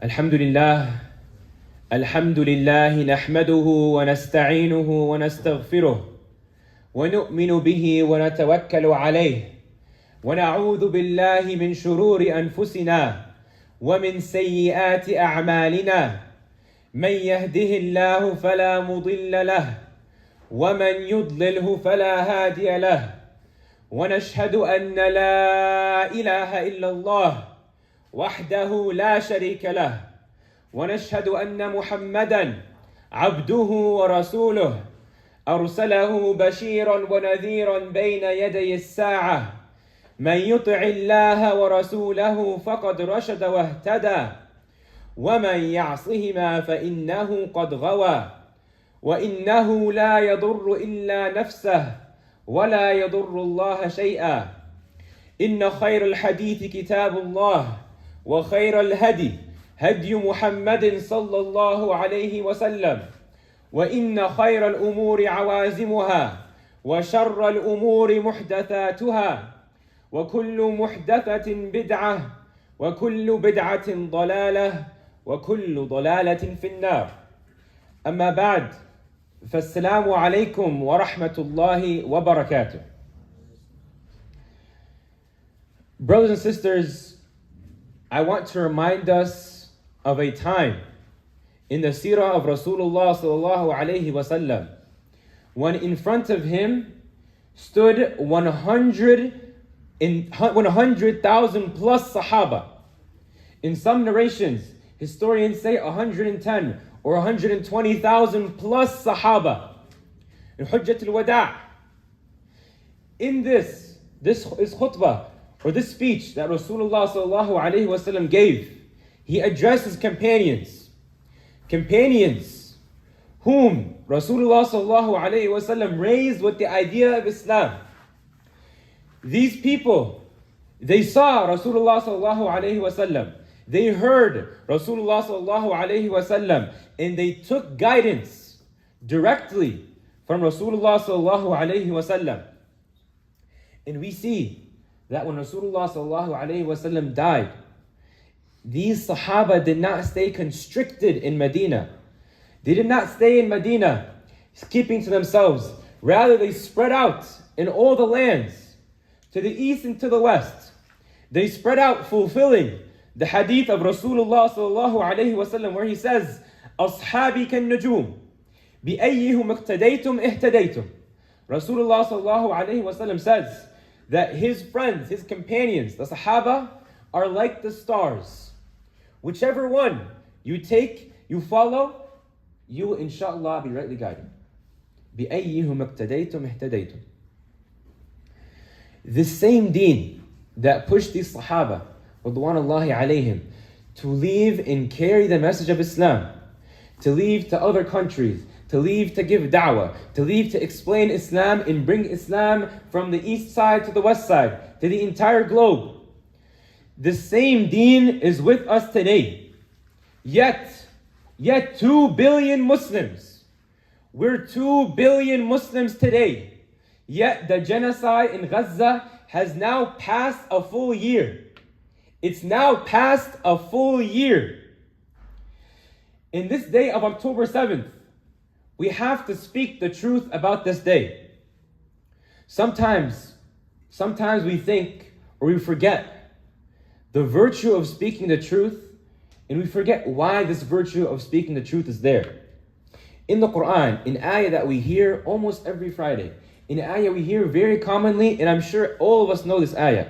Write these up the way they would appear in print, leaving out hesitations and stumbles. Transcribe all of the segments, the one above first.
الحمد لله نحمده ونستعينه ونستغفره ونؤمن به ونتوكل عليه ونعوذ بالله من شرور أنفسنا ومن سيئات أعمالنا من يهده الله فلا مضل له ومن يضلله فلا هادي له ونشهد أن لا إله إلا الله وحده لا شريك له ونشهد أن محمدًا عبده ورسوله أرسله بشيرًا ونذيرًا بين يدي الساعة من يطع الله ورسوله فقد رشد واهتدى ومن يعصهما فإنه قد غوى وإنه لا يضر إلا نفسه ولا يضر الله شيئا إن خير الحديث كتاب الله وخير الهدي هدي محمد صلى الله عليه وسلم وإن خير الأمور عوازمها وشر الأمور محدثاتها وكل محدثة بدعة وكل بدعة ضلالة وكل ضلالة في النار أما بعد فالسلام عليكم ورحمة الله وبركاته. Brothers and sisters, I want to remind us of a time in the seerah of Rasulullah sallallahu alayhi wasallam when in front of him stood 100,000 plus Sahaba. In some narrations, historians say 110 or 120,000 plus Sahaba. In Hujjatul Wada'. In this is khutbah, or this speech that Rasulullah sallallahu alayhi wasallam gave, he addressed his companions whom Rasulullah sallallahu alayhi wasallam raised with the idea of Islam. These people, they saw Rasulullah sallallahu alayhi wasallam, they heard Rasulullah sallallahu alayhi wasallam, and they took guidance directly from Rasulullah sallallahu alayhi wasallam. And we see that when Rasulullah sallallahu alayhi wasallam died, these Sahaba did not stay constricted in Medina. They did not stay in Medina, keeping to themselves. Rather, they spread out in all the lands, to the east and to the west. They spread out, fulfilling the hadith of Rasulullah sallallahu alayhi wasallam, where he says, "Ashabi kan nujum, bi ayyihum iqtadaytum ihtadaytum." Rasulullah sallallahu alayhi wasallam says that his friends, his companions, the Sahaba, are like the stars. Whichever one you take, you follow, you will inshallah be rightly guided. بِأَيِّهُمْ اقْتَدَيْتُمْ اهْتَدَيْتُمْ. This same deen that pushed these Sahaba, radwanullahi alayhim, to leave and carry the message of Islam, to leave to other countries, to leave to give da'wah, to leave to explain Islam and bring Islam from the east side to the west side, to the entire globe. The same deen is with us today. Yet 2 billion Muslims. We're 2 billion Muslims today. Yet the genocide in Gaza has now passed a full year. It's now past a full year. In this day of October 7th, we have to speak the truth about this day. Sometimes we think or we forget the virtue of speaking the truth, and we forget why this virtue of speaking the truth is there. In the Quran, an ayah that we hear almost every Friday, an ayah we hear very commonly, and I'm sure all of us know this ayah.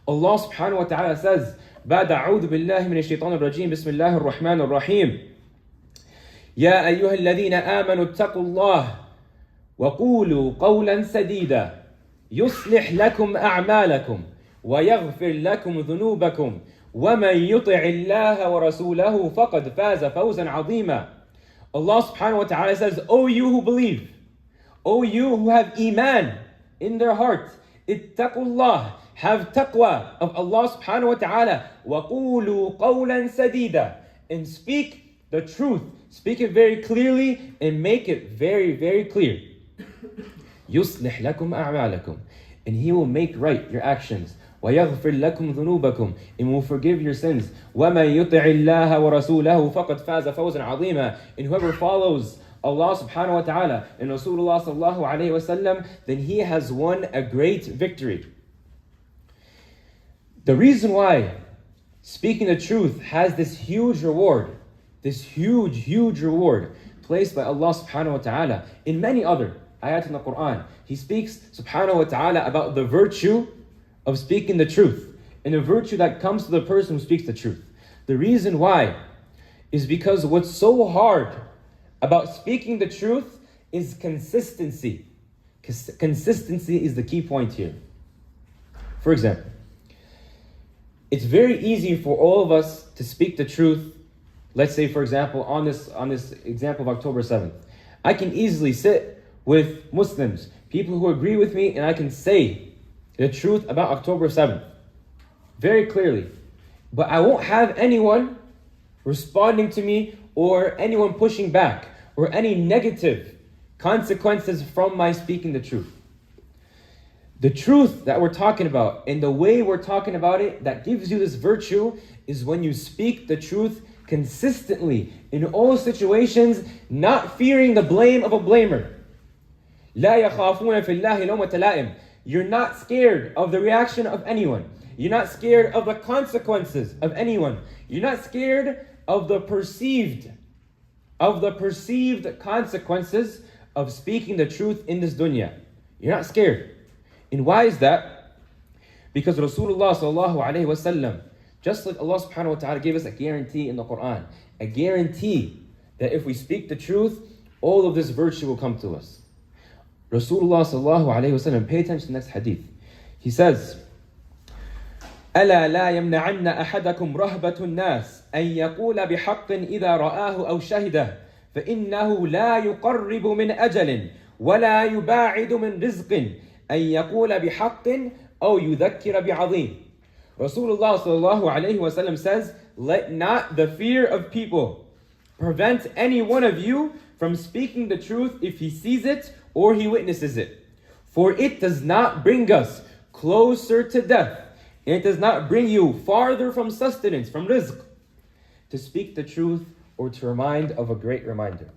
Allah subhanahu wa ta'ala says, بعد أعوذ بالله من الشيطان الرجيم بسم الله الرحمن الرحيم يا أيها الذين آمنوا اتقوا الله وقولوا قولا سديدا يصلح لكم أعمالكم ويغفر لكم ذنوبكم ومن يطع الله ورسوله فقد فاز فوزا عظيما. Allah subhanahu wa ta'ala says, O you who believe, O you who have iman in their heart, ittaqullah, have taqwa of Allah subhanahu wa ta'ala, وَقُولُوا قَوْلًا سَدِيدًا, and speak the truth, speak it very clearly and make it very, very clear. يُصْلِحْ لَكُمْ أَعْمَالَكُمْ, and He will make right your actions. وَيَغْفِرْ لَكُمْ ذُنُوبَكُمْ, and will forgive your sins. وَمَن يُطِعِ اللَّهَ وَرَسُولَهُ فَقَدْ فَازَ فَوْزًا عَظِيمًا. And whoever follows Allah subhanahu wa ta'ala and Rasulullah sallallahu alayhi wa sallam, then he has won a great victory. The reason why speaking the truth has this huge reward, this huge reward placed by Allah subhanahu wa ta'ala in many other ayat in the Quran. He speaks subhanahu wa ta'ala about the virtue of speaking the truth and the virtue that comes to the person who speaks the truth. The reason why is because what's so hard about speaking the truth is consistency. Consistency is the key point here. For example, it's very easy for all of us to speak the truth. Let's say, for example, on this example of October 7th, I can easily sit with Muslims, people who agree with me, and I can say the truth about October 7th very clearly. But I won't have anyone responding to me or anyone pushing back or any negative consequences from my speaking the truth. The truth that we're talking about and the way we're talking about it that gives you this virtue is when you speak the truth consistently in all situations, not fearing the blame of a blamer. لا يخافون في الله لومة لائم. You're not scared of the reaction of anyone. You're not scared of the consequences of anyone. You're not scared of the perceived consequences of speaking the truth in this dunya. You're not scared. And why is that? Because Rasulullah sallallahu alayhi wa sallam, just like Allah subhanahu wa ta'ala gave us a guarantee in the Quran, a guarantee that if we speak the truth, all of this virtue will come to us. Rasulullah sallallahu alayhi wa sallam, pay attention to the next hadith. He says, ألا لا يمنعن أحدكم رهبة الناس أن يقول بحق إذا رآه أو شهده فإنه لا يقرب من أجل ولا يباعد من رزق أن يقول بحق أو يذكر بعظيم. Rasulullah sallallahu alayhi wa sallam says, let not the fear of people prevent any one of you from speaking the truth if he sees it or he witnesses it. For it does not bring us closer to death, and it does not bring you farther from sustenance, from rizq, to speak the truth or to remind of a great reminder.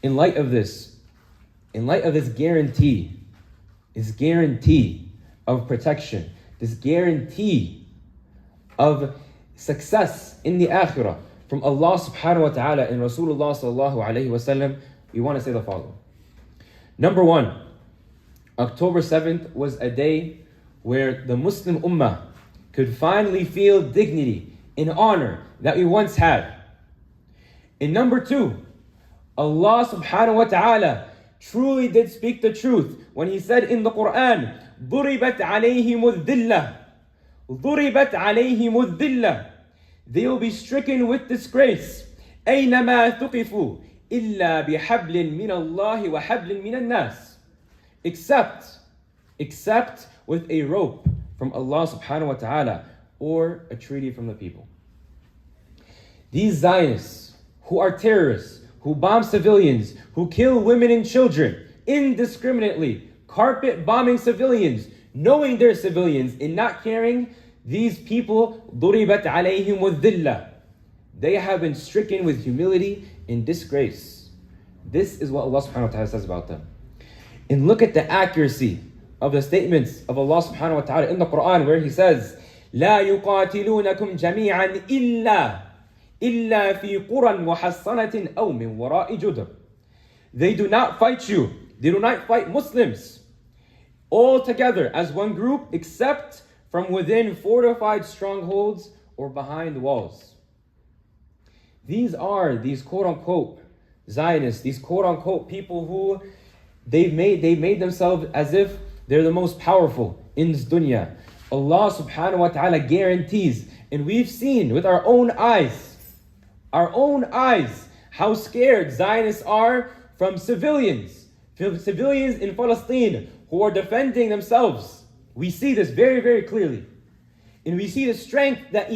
In light of this guarantee of protection, this guarantee of success in the akhirah from Allah subhanahu wa ta'ala and Rasulullah sallallahu alayhi wa sallam, we want to say the following. Number one, October 7th was a day where the Muslim ummah could finally feel dignity and honor that we once had. And number two, Allah subhanahu wa ta'ala truly did speak the truth when He said in the Quran, ضُرِبَتْ عَلَيْهِمُ الذِّلَّةِ ضُرِبَتْ عَلَيْهِمُ الذِّلَّةِ. They will be stricken with disgrace. أَيْنَمَا ثُقِفُوا إِلَّا بِحَبْلٍ مِّنَ اللَّهِ وَحَبْلٍ مِّنَ النَّاسِ. Except with a rope from Allah subhanahu wa ta'ala or a treaty from the people. These Zionists who are terrorists, who bomb civilians, who kill women and children indiscriminately, carpet bombing civilians, knowing they're civilians and not caring, these people, ضُرِبَتْ عَلَيْهِمُ الذِّلَّةِ. They have been stricken with humility and disgrace. This is what Allah subhanahu wa ta'ala says about them. And look at the accuracy of the statements of Allah subhanahu wa ta'ala in the Quran where He says, لا يقاتلونكم جميعا إلا في قرى محصنة أو من وراء جدر. They do not fight you. They do not fight Muslims all together as one group except from within fortified strongholds or behind walls. These are these quote-unquote Zionists, these quote-unquote people who they've made themselves as if they're the most powerful in this dunya. Allah subhanahu wa ta'ala guarantees, and we've seen with our own eyes, how scared Zionists are from civilians in Palestine who are defending themselves. We see this very, very clearly. And we see the strength that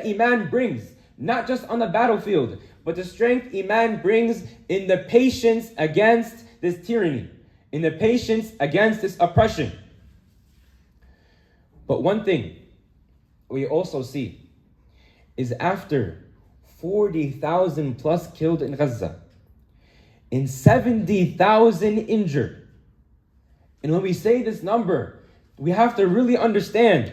Iman brings, not just on the battlefield, but the strength Iman brings in the patience against this tyranny, in the patience against this oppression. But one thing we also see is after 40,000 plus killed in Gaza and 70,000 injured. And when we say this number, we have to really understand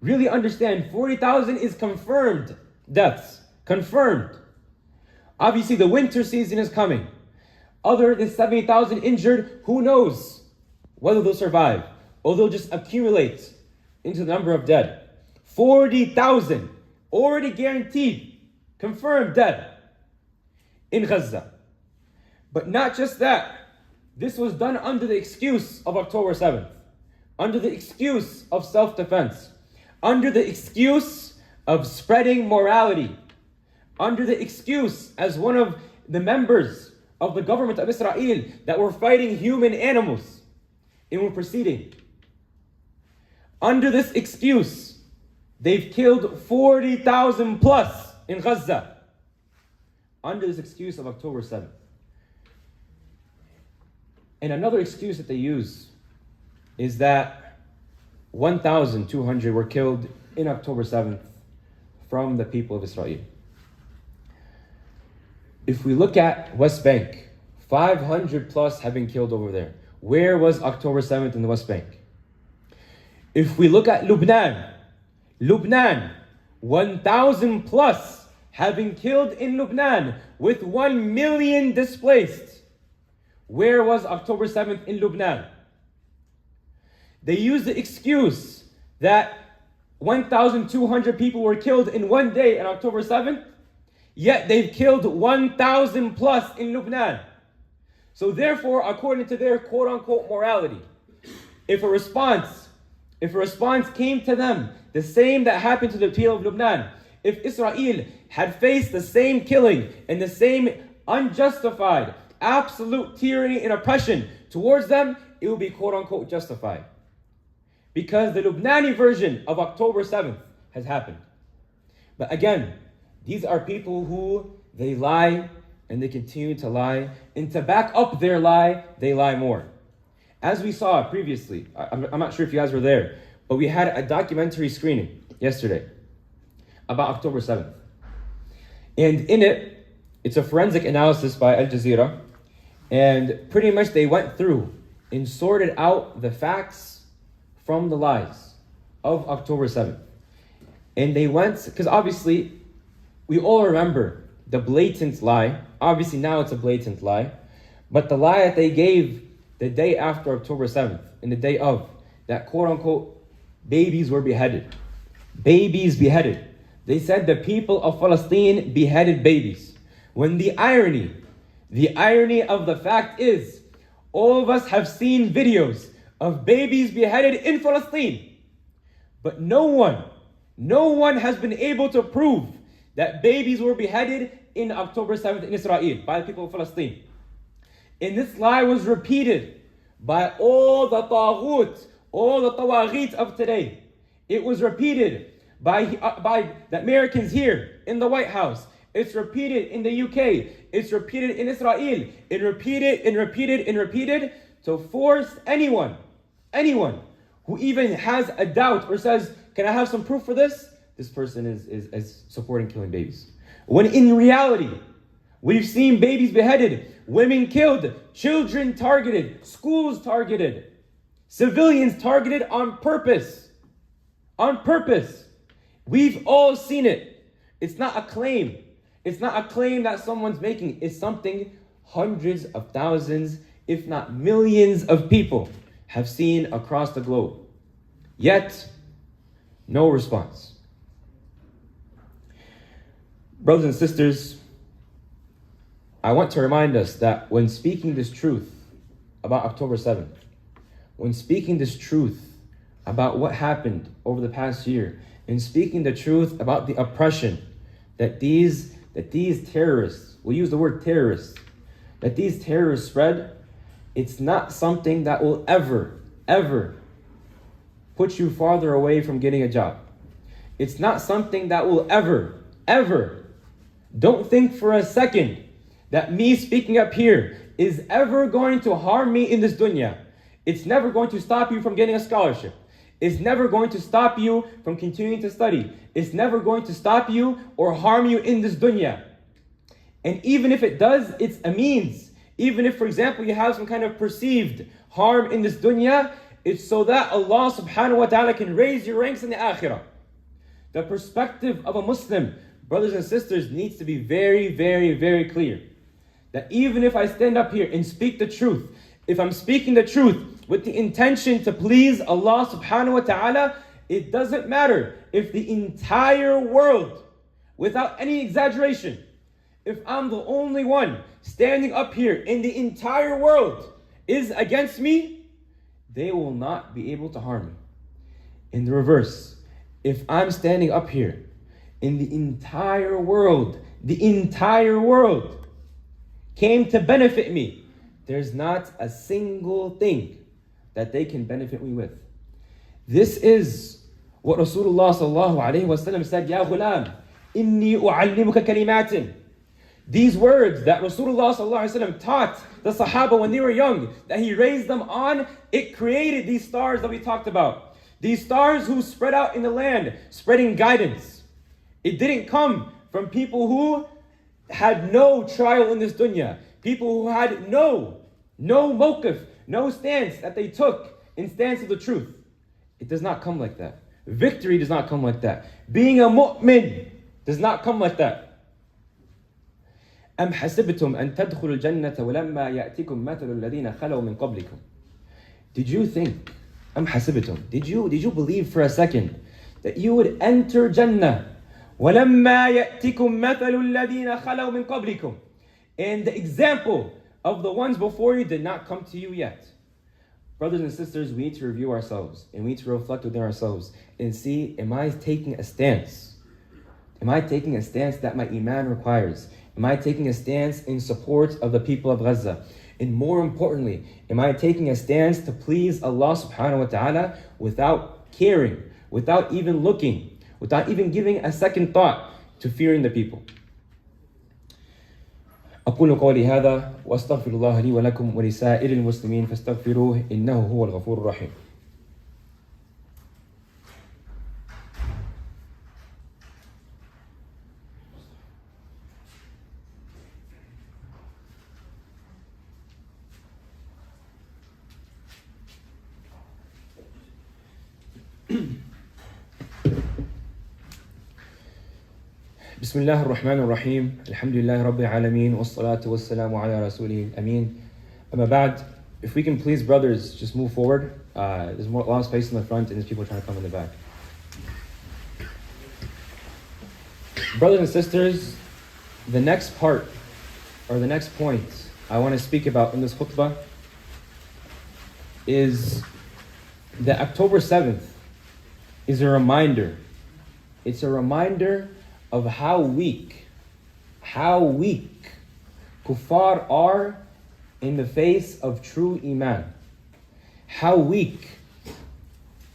40,000 is confirmed deaths. Confirmed. Obviously, the winter season is coming. Other than 70,000 injured, who knows whether they'll survive or they'll just accumulate into the number of dead. 40,000 already guaranteed, confirmed dead in Gaza. But not just that. This was done under the excuse of October 7th, under the excuse of self-defense, under the excuse of spreading morality, under the excuse as one of the members of the government of Israel that were fighting human animals and were proceeding. Under this excuse, they've killed 40,000 plus in Gaza. Under this excuse of October 7th. And another excuse that they use is that 1,200 were killed in October 7th from the people of Israel. If we look at West Bank, 500 plus have been killed over there. Where was October 7th in the West Bank? If we look at Lebanon, 1,000 plus have been killed in Lebanon with 1 million displaced. Where was October 7th in Lebanon? They use the excuse that 1,200 people were killed in one day on October 7th, yet they've killed 1,000 plus in Lebanon. So therefore, according to their quote-unquote morality, if a response came to them, the same that happened to the people of Lebanon, if Israel had faced the same killing and the same unjustified, absolute tyranny and oppression towards them, it would be quote-unquote justified. Because the Lebanese version of October 7th has happened. But again, these are people who they lie and they continue to lie. And to back up their lie, they lie more. As we saw previously, I'm not sure if you guys were there, but we had a documentary screening yesterday about October 7th. And in it, it's a forensic analysis by Al Jazeera. And pretty much they went through and sorted out the facts from the lies of October 7th. And they went, because obviously we all remember the blatant lie. Obviously now it's a blatant lie. But the lie that they gave the day after October 7th, and the day of, that quote-unquote babies were beheaded. Babies beheaded. They said the people of Palestine beheaded babies. When the irony of the fact is, all of us have seen videos of babies beheaded in Palestine. But no one has been able to prove that babies were beheaded in October 7th in Israel by the people of Palestine. And this lie was repeated by all the taghut, all the tawaghit of today. It was repeated by the Americans here in the White House. It's repeated in the UK. It's repeated in Israel. It repeated to force anyone who even has a doubt or says, can I have some proof for this? This person is supporting killing babies. When in reality, we've seen babies beheaded, women killed, children targeted, schools targeted, civilians targeted on purpose. On purpose. We've all seen it. It's not a claim. It's not a claim that someone's making. It's something hundreds of thousands, if not millions of people have seen across the globe. Yet, no response. Brothers and sisters, I want to remind us that when speaking this truth about October 7th, when speaking this truth about what happened over the past year, and speaking the truth about the oppression that these terrorists, we'll use the word terrorists, that these terrorists spread, it's not something that will ever put you farther away from getting a job. It's not something that will ever, don't think for a second that me speaking up here is ever going to harm me in this dunya. It's never going to stop you from getting a scholarship. is never going to stop you from continuing to study. It's never going to stop you or harm you in this dunya. And even if it does, it's a means. Even if, for example, you have some kind of perceived harm in this dunya, it's so that Allah subhanahu wa ta'ala can raise your ranks in the akhirah. The perspective of a Muslim, brothers and sisters, needs to be very, very, very clear. That even if I stand up here and speak the truth, if I'm speaking the truth with the intention to please Allah subhanahu wa ta'ala, it doesn't matter if the entire world, without any exaggeration, if I'm the only one standing up here and the entire world is against me, they will not be able to harm me. In the reverse, if I'm standing up here and the entire world came to benefit me, there's not a single thing that they can benefit me with. This is what Rasulullah sallallahu alayhi wa sallam said, Ya ghulam, inni u'allimuka kalimatin. These words that Rasulullah sallallahu alayhi wa sallam taught the Sahaba when they were young, that he raised them on, it created these stars that we talked about. These stars who spread out in the land, spreading guidance. It didn't come from people who had no trial in this dunya. People who had no mawqif, no stance that they took in stance of the truth. It does not come like that. Victory does not come like that. Being a mu'min does not come like that. أَمْ حَسِبْتُمْ أَن تَدْخُلُوا الْجَنَّةَ وَلَمَّا يَأْتِكُمْ مَثَلُ الَّذِينَ خَلَوْا مِن قَبْلِكُمْ. Did you think, أَمْ حَسِبْتُمْ, did you believe for a second that you would enter Jannah وَلَمَّا يَأْتِكُمْ مَثَلُ الَّذِينَ خَلَوْا مِن قَبْلِكُمْ, and the example of the ones before you did not come to you yet? Brothers and sisters, we need to review ourselves and we need to reflect within ourselves and see, am I taking a stance? Am I taking a stance that my iman requires? Am I taking a stance in support of the people of Gaza? And more importantly, am I taking a stance to please Allah subhanahu wa ta'ala without caring, without even looking, without even giving a second thought to fearing the people? أقول قولي هذا وأستغفر الله لي ولكم ولسائر المسلمين فاستغفروه إنه هو الغفور الرحيم. بسم الله الرحمن الرحيم الحمد لله رب العالمين والصلاة والسلام على رسوله الأمين. أما بعد, if we can please, brothers, just move forward. There's a lot of space in the front and there's people trying to come in the back. Brothers and sisters, the next part, or the next point I want to speak about in this khutbah is that October 7th is a reminder. It's a reminder of how weak kuffar are in the face of true iman. How weak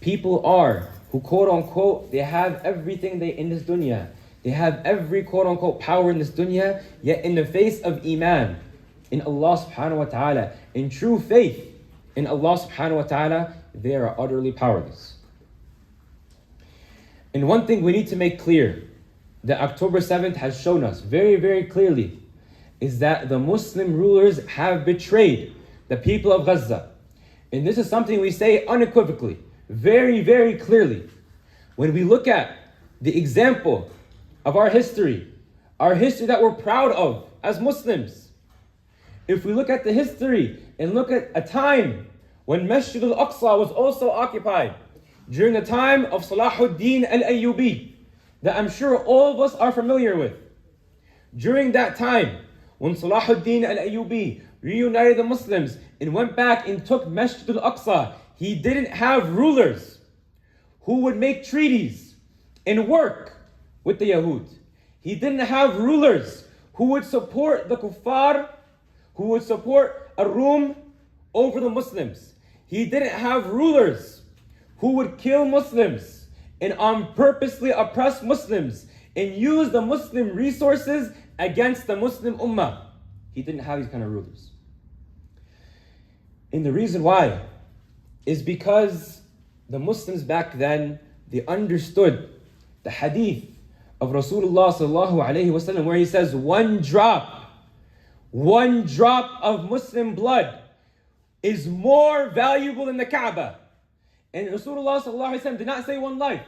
people are who, quote unquote, they have everything in this dunya. They have every, quote unquote, power in this dunya, yet in the face of iman in Allah subhanahu wa ta'ala, in true faith in Allah subhanahu wa ta'ala, they are utterly powerless. And one thing we need to make clear that October 7th has shown us very, very clearly is that the Muslim rulers have betrayed the people of Gaza. And this is something we say unequivocally, very, very clearly. When we look at the example of our history that we're proud of as Muslims, if we look at the history and look at a time when Masjid al-Aqsa was also occupied, during the time of Salahuddin al-Ayyubi, that I'm sure all of us are familiar with. During that time, when Salahuddin al-Ayyubi reunited the Muslims and went back and took Masjid al-Aqsa, he didn't have rulers who would make treaties and work with the Yahud. He didn't have rulers who would support the kuffar, who would support Ar-Rum over the Muslims. He didn't have rulers who would kill Muslims and purposely oppress Muslims and use the Muslim resources against the Muslim Ummah. He didn't have these kind of rulers. And the reason why is because the Muslims back then, they understood the hadith of Rasulullah sallallahu alayhi wasallam where he says, one drop of Muslim blood is more valuable than the Kaaba. And Rasulullah sallallahu alayhi wasallam did not say one life.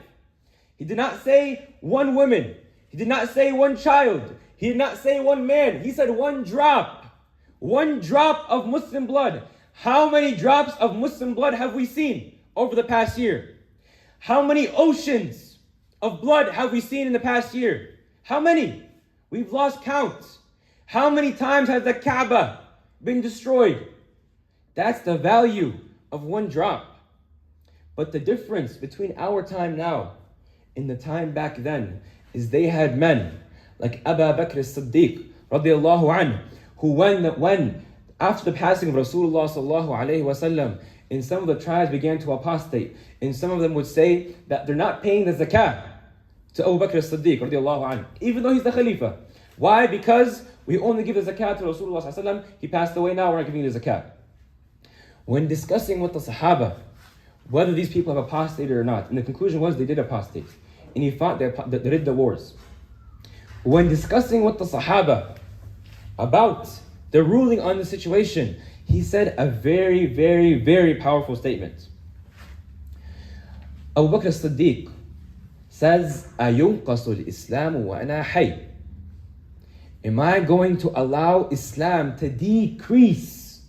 He did not say one woman. He did not say one child. He did not say one man. He said one drop. One drop of Muslim blood. How many drops of Muslim blood have we seen over the past year? How many oceans of blood have we seen in the past year? How many? We've lost count. How many times has the Kaaba been destroyed? That's the value of one drop. But the difference between our time now and the time back then is they had men like Abu Bakr as-Siddiq radiallahu anhu, who when after the passing of Rasulullah sallallahu alayhi wasallam, and some of the tribes began to apostate, and some of them would say that they're not paying the zakah to Abu Bakr as-Siddiq radiallahu anhu, even though he's the Khalifa. Why? Because we only give the zakat to Rasulullah sallallahu alayhi wasallam. He passed away, now we're not giving the zakat. When discussing with the Sahaba whether these people have apostated or not, and the conclusion was they did apostate, and he fought the Ridda wars. When discussing with the Sahaba about the ruling on the situation, he said a very, very, very powerful statement. Abu Bakr as-Siddiq says, أَيُنْقَصُ الْإِسْلَامُ وَأَنَا حَيٍّ. Am I going to allow Islam to decrease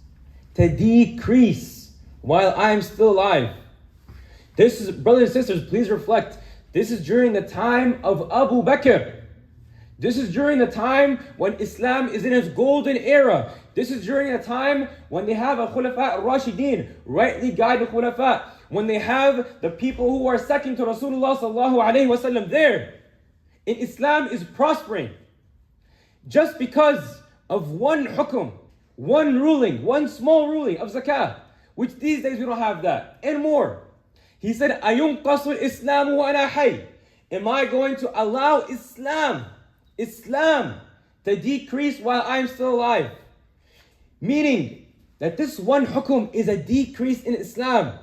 while I'm still alive? This is, brothers and sisters, please reflect. This is during the time of Abu Bakr. This is during the time when Islam is in its golden era. This is during a time when they have a Khulafa al-Rashideen, rightly guided Khulafa. When they have the people who are second to Rasulullah sallallahu alayhi wasallam there. And Islam is prospering. Just because of one hukum, one ruling, one small ruling of zakah, which these days we don't have that, and more. He said, أَيُنْقَصُ الْإِسْلَامُ وَأَنَا حَيٍّ. Am I going to allow Islam to decrease while I'm still alive? Meaning that this one hukum is a decrease in Islam.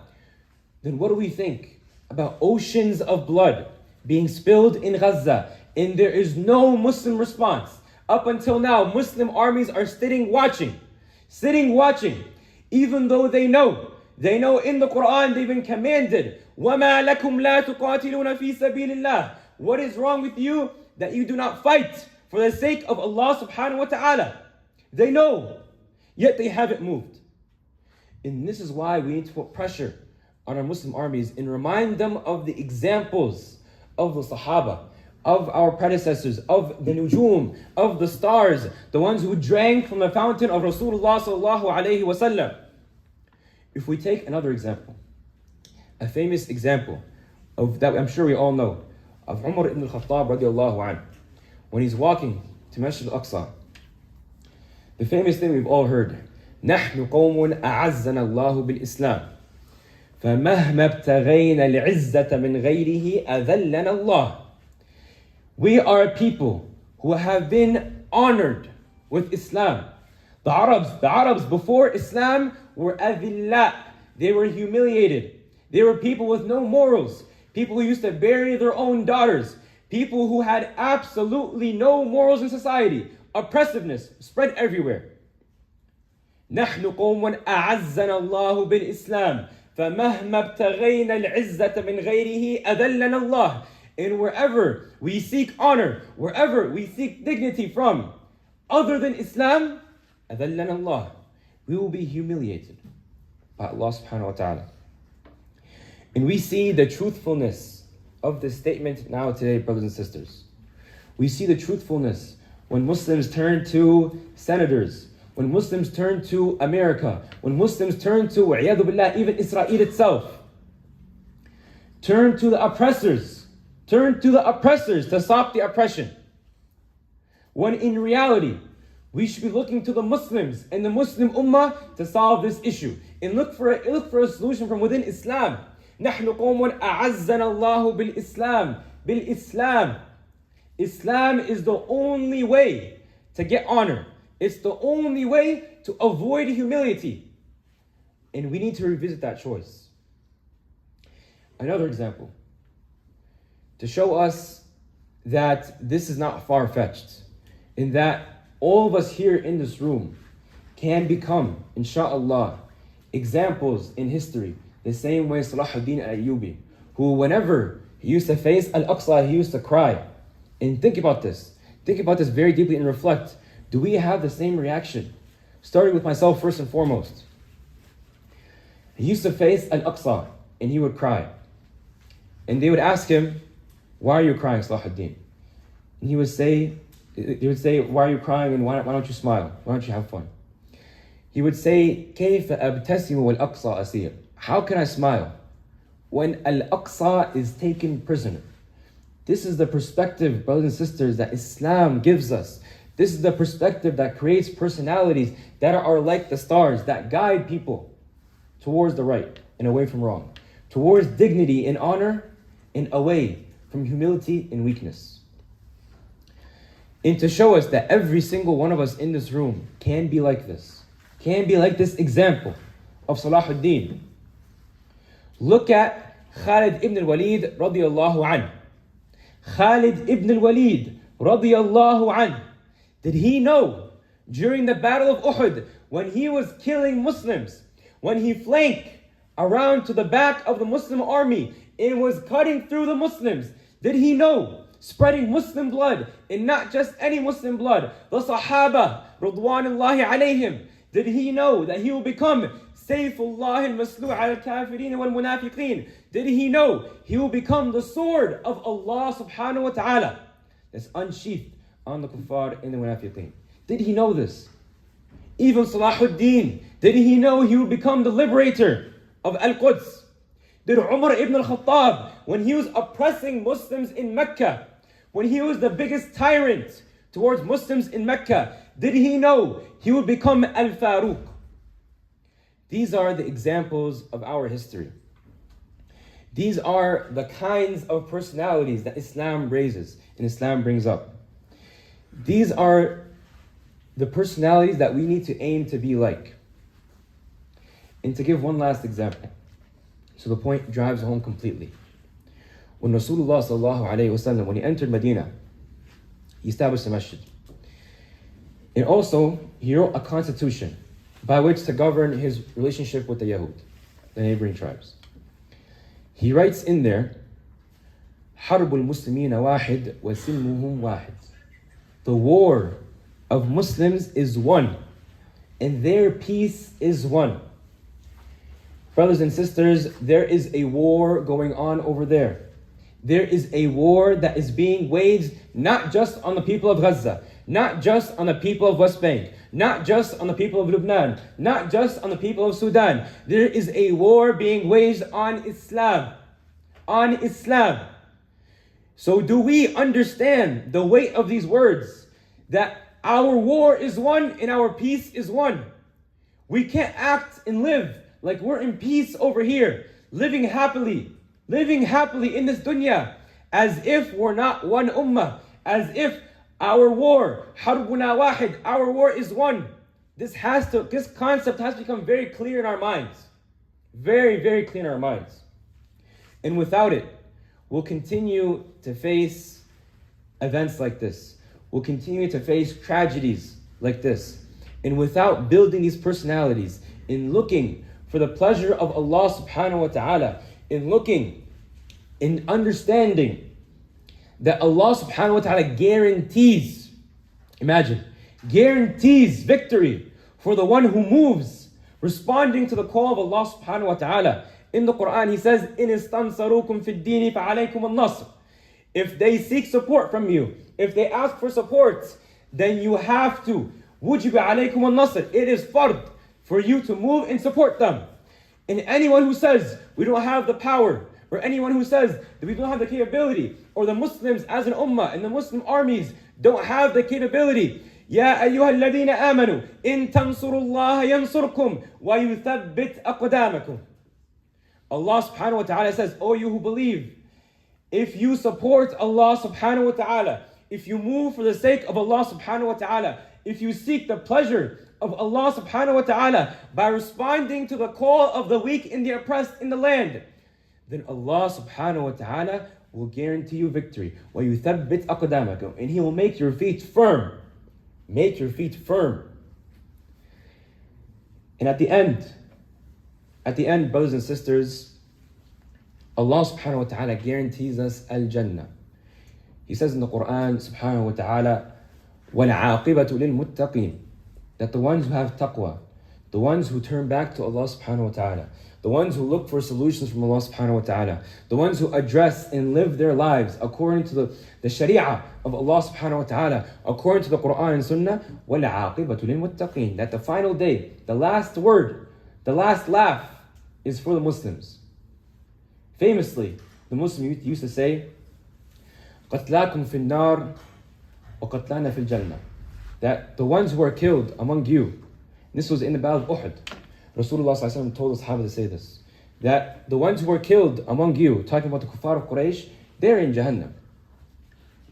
Then what do we think about oceans of blood being spilled in Gaza, and there is no Muslim response? Up until now, Muslim armies are sitting watching, even though they know in the Quran they've been commanded, وَمَا لَكُمْ لَا تُقَاتِلُونَ فِي سَبِيلِ اللَّهِ. What is wrong with you that you do not fight for the sake of Allah subhanahu wa ta'ala? They know, yet they haven't moved. And this is why we need to put pressure on our Muslim armies and remind them of the examples of the Sahaba, of our predecessors, of the Nujum, of the stars, the ones who drank from the fountain of Rasulullah sallallahu alayhi wasallam. If we take another example, a famous example of that I'm sure we all know, of Umar ibn al-Khattab radiallahu anhu, when he's walking to Masjid al-Aqsa, the famous thing we've all heard, نحن قوم أعزنا الله بالإسلام فمهما ابتغينا العزة من غيره أذلنا الله. We are a people who have been honored with Islam. The Arabs before Islam were adillah. They were humiliated. They were people with no morals. People who used to bury their own daughters. People who had absolutely no morals in society. Oppressiveness spread everywhere. نحن قوم أعزنا الله بالإسلام فمهما ابتغينا العزة من غيره أذلنا الله. And wherever we seek honor, wherever we seek dignity from other than Islam, أذلنا الله, we will be humiliated by Allah subhanahu wa ta'ala. And we see the truthfulness of this statement now today, brothers and sisters. We see the truthfulness when Muslims turn to senators, when Muslims turn to America, when Muslims turn to, wa'iyadu billah, even Israel itself. Turn to the oppressors. Turn to the oppressors to stop the oppression. When in reality, we should be looking to the Muslims and the Muslim Ummah to solve this issue. And look for a solution from within Islam. نحن قوم أعزنا الله بالإسلام. Islam is the only way to get honor. It's the only way to avoid humility. And we need to revisit that choice. Another example to show us that this is not far-fetched, in that all of us here in this room can become, insha'Allah, examples in history, the same way Salahuddin al-Ayyubi, who whenever he used to face Al-Aqsa, he used to cry. And think about this very deeply and reflect. Do we have the same reaction? Starting with myself first and foremost. He used to face Al-Aqsa and he would cry. And they would ask him, why are you crying, Salahuddin? And he would say, why are you crying and why don't you smile? Why don't you have fun? He would say, كيف أبتسم والأقصى أسير? How can I smile when Al-Aqsa is taken prisoner? This is the perspective, brothers and sisters, that Islam gives us. This is the perspective that creates personalities that are like the stars, that guide people towards the right and away from wrong, towards dignity and honor and away from humility and weakness. And to show us that every single one of us in this room can be like this, can be like this example of Salahuddin. Look at Khalid ibn al-Walid radiyallahu anhu. Khalid ibn al-Walid radiyallahu anhu. Did he know during the battle of Uhud, when he was killing Muslims, when he flanked around to the back of the Muslim army and was cutting through the Muslims, did he know, spreading Muslim blood, and not just any Muslim blood, the Sahaba Ridwanullahi alayhim, did he know that he will become Sayfullah al-Maslu' al-Kafirin wal-Munafiqeen? Did he know he will become the sword of Allah subhanahu wa ta'ala that's unsheathed on the kuffar and the munafiqeen? Did he know this? Even Salahuddin, did he know he would become the liberator of Al-Quds? Did Umar ibn al-Khattab, when he was oppressing Muslims in Mecca, when he was the biggest tyrant towards Muslims in Mecca, did he know he would become Al-Faruq? These are the examples of our history. These are the kinds of personalities that Islam raises and Islam brings up. These are the personalities that we need to aim to be like. And to give one last example, so the point drives home completely. When Rasulullah sallallahu alayhi wasallam, when he entered Medina, he established a masjid. And also, he wrote a constitution by which to govern his relationship with the Yahud, the neighboring tribes. He writes in there, حرب المسلمين واحد وسلمهم واحد. The war of Muslims is one, and their peace is one. Brothers and sisters, there is a war going on over there. There is a war that is being waged not just on the people of Gaza, not just on the people of West Bank, not just on the people of Lebanon, not just on the people of Sudan. There is a war being waged on Islam. On Islam. So do we understand the weight of these words? That our war is one and our peace is one. We can't act and live like we're in peace over here, living happily in this dunya, as if we're not one ummah, as if our war, harbuna wahid, our war is one. This concept has become very clear in our minds. Very, very clear in our minds. And without it, we'll continue to face events like this. We'll continue to face tragedies like this. And without building these personalities, in looking for the pleasure of Allah subhanahu wa ta'ala, in looking, in understanding that Allah subhanahu wa ta'ala guarantees victory for the one who moves, responding to the call of Allah subhanahu wa ta'ala. In the Quran, He says, إِنِ اسْتَنْصَرُوكُمْ فِي الدِّينِ فَعَلَيْكُمُ النَّصْرُ. If they seek support from you, if they ask for support, then you have to. وُجِبَ عَلَيْكُمُ النَّصْرُ. It is fard for you to move and support them. And anyone who says, we don't have the power, or anyone who says that we don't have the capability, or the Muslims as an ummah and the Muslim armies don't have the capability, يَا أَيُّهَا الَّذِينَ آمَنُوا إِن تَنْصُرُوا اللَّهَ يَنْصُرْكُمْ وَيُثَبِّتْ أَقْدَامَكُمْ. Allah subhanahu wa ta'ala says, O you who believe, if you support Allah subhanahu wa ta'ala, if you move for the sake of Allah subhanahu wa ta'ala, if you seek the pleasure of Allah subhanahu wa ta'ala by responding to the call of the weak and the oppressed in the land, then Allah subhanahu wa ta'ala will guarantee you victory. وَيُثَبِّتْ أَقْدَامَكُمْ, and He will make your feet firm. Make your feet firm. And at the end, brothers and sisters, Allah subhanahu wa ta'ala guarantees us al-Jannah. He says in the Quran subhanahu wa ta'ala, وَالْعَاقِبَةُ لِلْمُتَّقِينَ, that the ones who have taqwa, the ones who turn back to Allah subhanahu wa ta'ala, the ones who look for solutions from Allah subhanahu wa ta'ala, the ones who address and live their lives according to the sharia of Allah subhanahu wa ta'ala, according to the Quran and Sunnah, وَالْعَاقِبَةُ لِلْمُتَّقِينَ, that the final day, the last word, the last laugh is for the Muslims. Famously, the Muslim youth used to say, قَتْلَاكُمْ فِي النَّارِ وَقَتْلَانَا فِي الْجَنَّةِ, that the ones who are killed among you, this was in the Battle of Uhud. Rasulullah ﷺ told the Sahaba to say this, that the ones who are killed among you, talking about the kuffar of Quraysh, they're in Jahannam.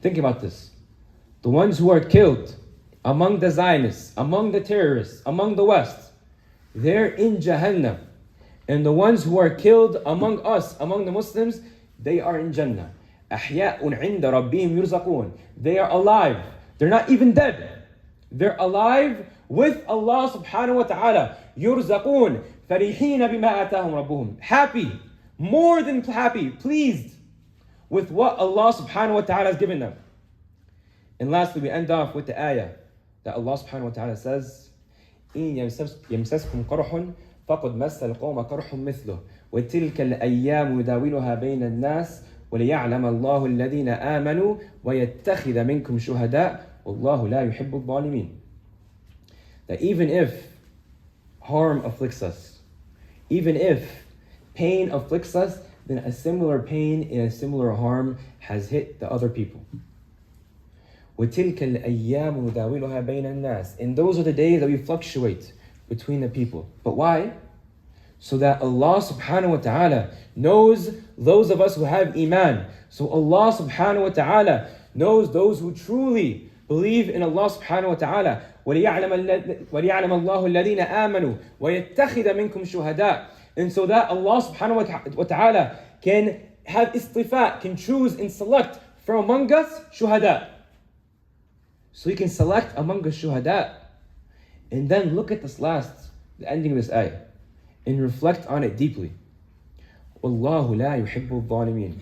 Think about this. The ones who are killed among the Zionists, among the terrorists, among the West, they're in Jahannam. And the ones who are killed among us, among the Muslims, they are in Jannah. أَحْيَاءٌ عِنْدَ رَبِّهِمْ يُرْزَقُونَ, they are alive. They're not even dead. They're alive with Allah subhanahu wa ta'ala. يُرْزَقُونَ فَرِحِينَ بِمَا آتَاهُمْ رَبُّهُم, happy, more than happy, pleased with what Allah subhanahu wa ta'ala has given them. And lastly, we end off with the ayah that Allah subhanahu wa ta'ala says, إِن يَمْسَسْكُمْ قَرْحٌ فَقَدْ مَسَّ الْقَوْمَ قَرْحٌ مِثْلُهُ وَتِلْكَ الْأَيَّامُ يُدَاوِلُهَا بَيْنَ النَّاسِ وَلِيَعْلَمَ اللَّهُ الَّذِينَ آمَنُوا وَيَتَّخِذَ مِنْكُمْ شُهَدَاءَ وَاللَّهُ لَا يُحِبُّ الظَّالِمِينَ. That even if harm afflicts us, even if pain afflicts us, then a similar pain and a similar harm has hit the other people. وَتِلْكَ الْأَيَّامُ نُدَاوِلُهَا بَيْنَ النَّاسِ, and those are the days that we fluctuate between the people. But why? So that Allah subhanahu wa ta'ala knows those of us who have iman. So Allah subhanahu wa ta'ala knows those who truly believe in Allah subhanahu wa ta'ala. وَلِيَعْلَمَ اللَّهُ الَّذِينَ آمَنُوا وَيَتَّخِذَ مِنْكُمْ شُهَدَاءَ, and so that Allah subhanahu wa ta'ala can have istifa, can choose and select from among us shuhada. So He can select among us shuhada. And then look at this last, the ending of this ayah, and reflect on it deeply. وَاللَّهُ لَا يُحِبُّ الظَّالِمِينَ.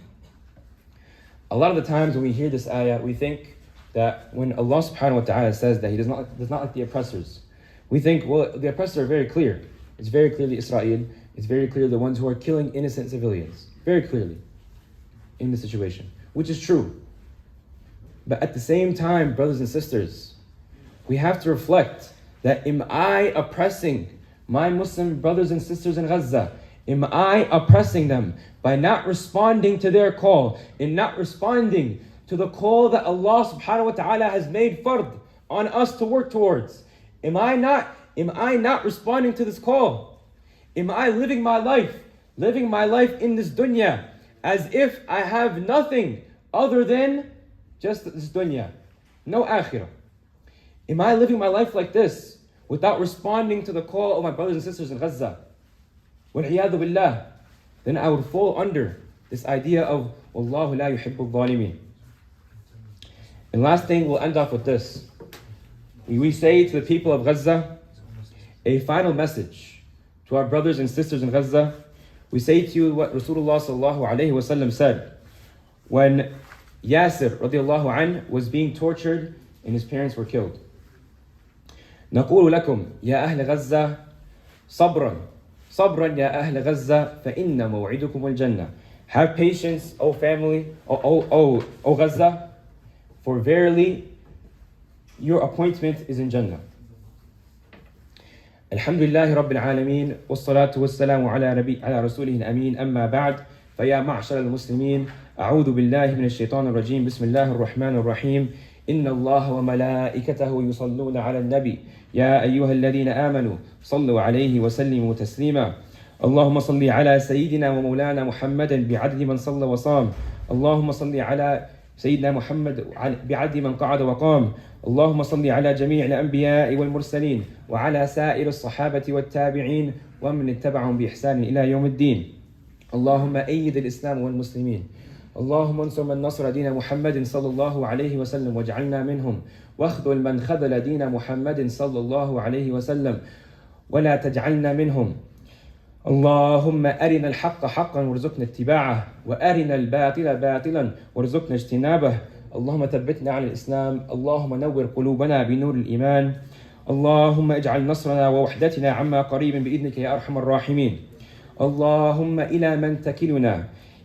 A lot of the times when we hear this ayah, we think that when Allah subhanahu wa ta'ala says that He does not like the oppressors, we think, well, the oppressors are very clear. It's very clearly Israel. It's very clear the ones who are killing innocent civilians. Very clearly in the situation, which is true. But at the same time, brothers and sisters, we have to reflect that, am I oppressing my Muslim brothers and sisters in Gaza? Am I oppressing them by not responding to their call and not responding to the call that Allah subhanahu wa ta'ala has made fard on us to work towards? Am I not responding to this call? Am I living my life in this dunya as if I have nothing other than just this dunya, no akhirah? Am I living my life like this without responding to the call of my brothers and sisters in Gaza? وَالْعِيَاذُ بِاللَّهِ. Then I would fall under this idea of وَاللَّهُ لَا يُحِبُّ الظَّالِمِينَ. And last thing, we'll end off with this. We say to the people of Gaza a final message. To our brothers and sisters in Gaza, we say to you what Rasulullah sallallahu alayhi wa sallam said when Yasir radiallahu anh was being tortured and his parents were killed. نقول لكم يا أهل غزة صبرا صبرا يا أهل غزة فإن موعدكم الجنة. Have patience, O family, O Gaza, for verily your appointment is in Jannah. الحمد لله رب العالمين والصلاة والسلام على رسوله الأمين أما بعد فيا معشر المسلمين أعوذ بالله من الشيطان الرجيم بسم الله الرحمن الرحيم إن الله وملائكته يصلون على النبي يا أيها الذين آمنوا صلوا عليه وسلموا تسليما اللهم صل على سيدنا ومولانا محمد بعدد من صلى وصام اللهم صل على سيدنا محمد بعدد من قعد وقام اللهم صل على جميع الأنبياء والمرسلين وعلى سائر الصحابة والتابعين ومن اتبعهم بإحسان إلى يوم الدين اللهم أيد الإسلام والمسلمين. اللهم انصر من نصر دين محمد صلى الله عليه وسلم واجعلنا منهم، واخذل من خذل دين محمد صلى الله عليه وسلم ولا تجعلنا منهم. اللهم أرنا الحق حقا وارزقنا اتباعه، وأرنا الباطل باطلا وارزقنا اجتنابه. اللهم ثبتنا على الإسلام. اللهم نور قلوبنا بنور الإيمان. اللهم اجعل نصرنا ووحدتنا عما قريب بإذنك يا أرحم الراحمين. اللهم إلى من تكلنا؟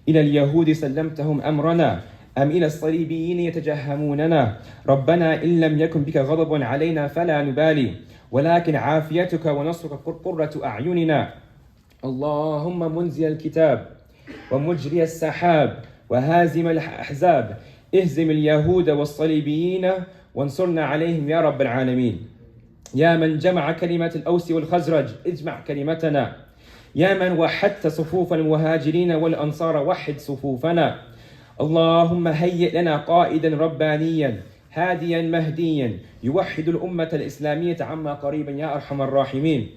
إلى اليهود سلمتهم أمرنا أم إلى الصليبيين يتجهموننا؟ ربنا إن لم يكن بك غضب علينا فلا نبالي، ولكن عافيتك ونصرك قرة أعيننا. اللهم منزل الكتاب ومجري السحاب وهازم الأحزاب، اهزم اليهود والصليبيين وانصرنا عليهم يا رب العالمين. يا من جمع كلمة الأوس والخزرج اجمع كلمتنا. يا من وحدت صفوف المهاجرين والأنصار وحد صفوفنا. اللهم هيئ لنا قائدا ربانيا هاديا مهديا يوحد الأمة الإسلامية عما قريبا يا أرحم الراحمين.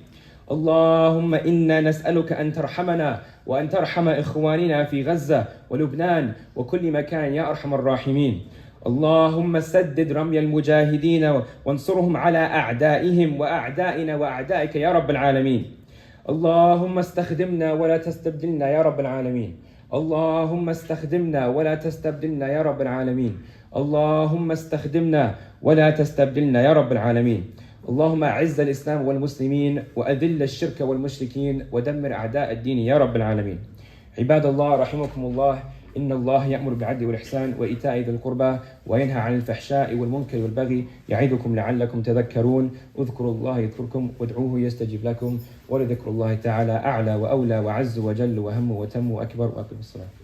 اللهم إنا نسألك أن ترحمنا وأن ترحم إخواننا في غزة ولبنان وكل مكان يا أرحم الراحمين. اللهم سدد رمي المجاهدين وانصرهم على أعدائهم وأعدائنا وأعدائك يا رب العالمين. اللهم استخدمنا ولا تستبدلنا يا رب العالمين. اللهم استخدمنا ولا تستبدلنا يا رب العالمين. اللهم استخدمنا ولا تستبدلنا يا رب العالمين. اللهم أعز الإسلام والمسلمين وأذل الشرك والمشركين ودمر أعداء الدين يا رب العالمين. عباد الله رحمكم الله، إن الله يأمر بالعدل والإحسان وإيتاء ذي القربى وينهى عن الفحشاء والمنكر والبغي يعظكم لعلكم تذكرون. اذكروا الله يذكركم وادعوه يستجب لكم، ولذكر الله تعالى أعلى وأولى وعز وجل وهم وتم وأكبر. وأقم الصلاة.